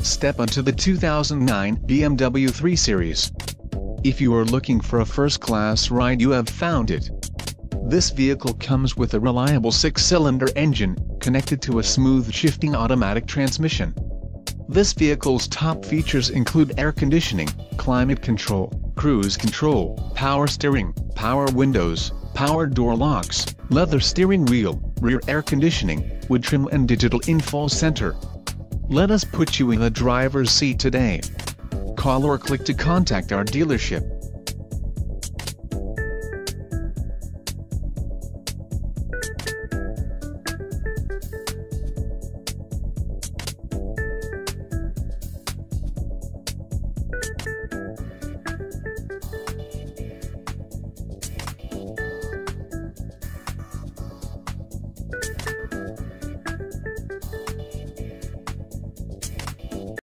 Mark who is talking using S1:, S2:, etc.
S1: Step onto the 2009 BMW 3 Series. If you are looking for a first-class ride, you have found it. This vehicle comes with a reliable 6-cylinder engine, connected to a smooth shifting automatic transmission. This vehicle's top features include air conditioning, climate control, cruise control, power steering, power windows, power door locks, leather steering wheel, rear air conditioning, wood trim and digital info center. Let us put you in the driver's seat today. Call or click to contact our dealership.